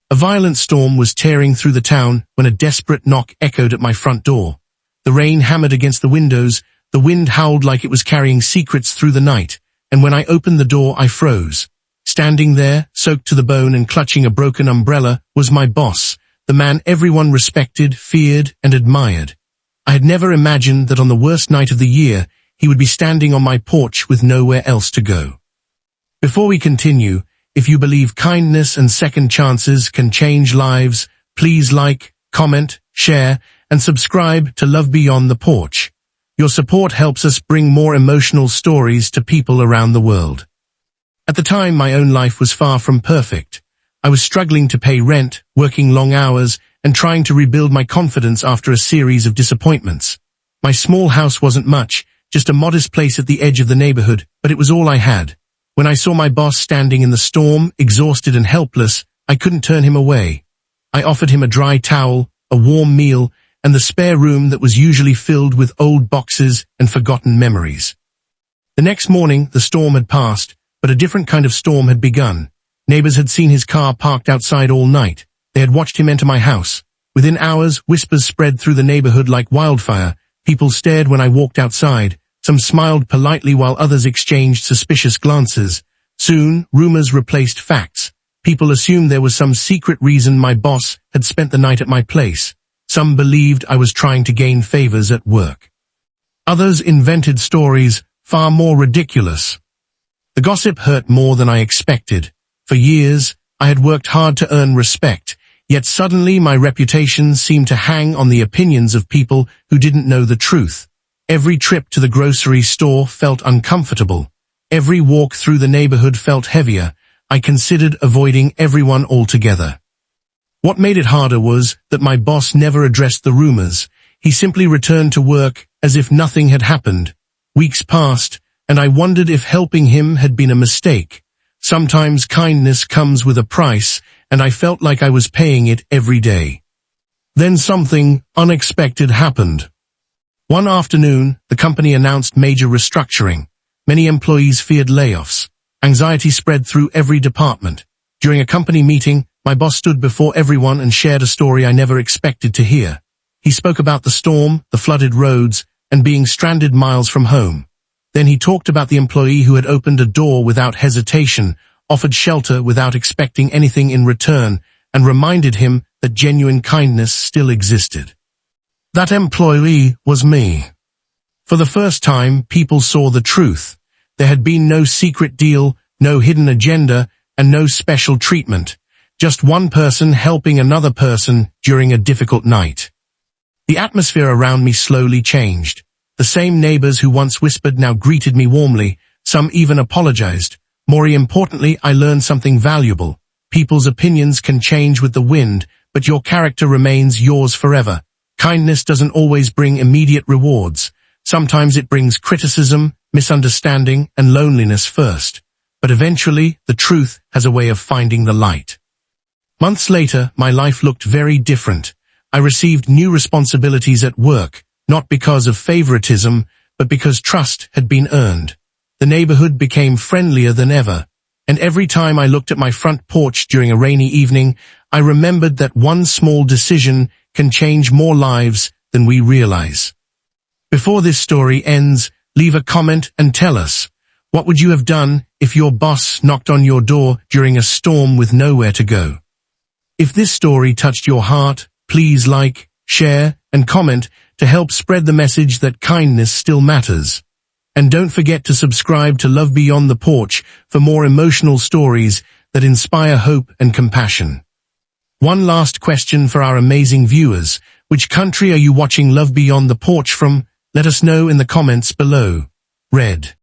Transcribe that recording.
A violent storm was tearing through the town when a desperate knock echoed at my front door. The rain hammered against the windows, the wind howled like it was carrying secrets through the night, and when I opened the door I froze. Standing there, soaked to the bone and clutching a broken umbrella, was my boss, the man everyone respected, feared, and admired. I had never imagined that on the worst night of the year, he would be standing on my porch with nowhere else to go. Before we continue, if you believe kindness and second chances can change lives, please like, comment, share, and subscribe to Love Beyond the Porch. Your support helps us bring more emotional stories to people around the world. At the time, my own life was far from perfect. I was struggling to pay rent, working long hours, and trying to rebuild my confidence after a series of disappointments. My small house wasn't much, just a modest place at the edge of the neighborhood, but it was all I had. When I saw my boss standing in the storm, exhausted and helpless, I couldn't turn him away. I offered him a dry towel, a warm meal, and the spare room that was usually filled with old boxes and forgotten memories. The next morning, the storm had passed, but a different kind of storm had begun. Neighbors had seen his car parked outside all night. They had watched him enter my house. Within hours, whispers spread through the neighborhood like wildfire. People stared when I walked outside. Some smiled politely while others exchanged suspicious glances. Soon, rumors replaced facts. People assumed there was some secret reason my boss had spent the night at my place. Some believed I was trying to gain favors at work. Others invented stories far more ridiculous. The gossip hurt more than I expected. For years, I had worked hard to earn respect, yet suddenly my reputation seemed to hang on the opinions of people who didn't know the truth. Every trip to the grocery store felt uncomfortable. Every walk through the neighborhood felt heavier. I considered avoiding everyone altogether. What made it harder was that my boss never addressed the rumors. He simply returned to work as if nothing had happened. Weeks passed, and I wondered if helping him had been a mistake. Sometimes kindness comes with a price, and I felt like I was paying it every day. Then something unexpected happened. One afternoon, the company announced major restructuring. Many employees feared layoffs. Anxiety spread through every department. During a company meeting, my boss stood before everyone and shared a story I never expected to hear. He spoke about the storm, the flooded roads, and being stranded miles from home. Then he talked about the employee who had opened a door without hesitation, offered shelter without expecting anything in return, and reminded him that genuine kindness still existed. That employee was me. For the first time, people saw the truth. There had been no secret deal, no hidden agenda, and no special treatment. Just one person helping another person during a difficult night. The atmosphere around me slowly changed. The same neighbors who once whispered now greeted me warmly. Some even apologized. More importantly, I learned something valuable. People's opinions can change with the wind, but your character remains yours forever. Kindness doesn't always bring immediate rewards. Sometimes it brings criticism, misunderstanding, and loneliness first. But eventually, the truth has a way of finding the light. Months later, my life looked very different. I received new responsibilities at work, not because of favoritism, but because trust had been earned. The neighborhood became friendlier than ever, and every time I looked at my front porch during a rainy evening, I remembered that one small decision can change more lives than we realize. Before this story ends, leave a comment and tell us, what would you have done if your boss knocked on your door during a storm with nowhere to go? If this story touched your heart, please like, share, and comment to help spread the message that kindness still matters. And don't forget to subscribe to Love Beyond the Porch for more emotional stories that inspire hope and compassion. One last question for our amazing viewers. Which country are you watching Love Beyond the Porch from? Let us know in the comments below. Red.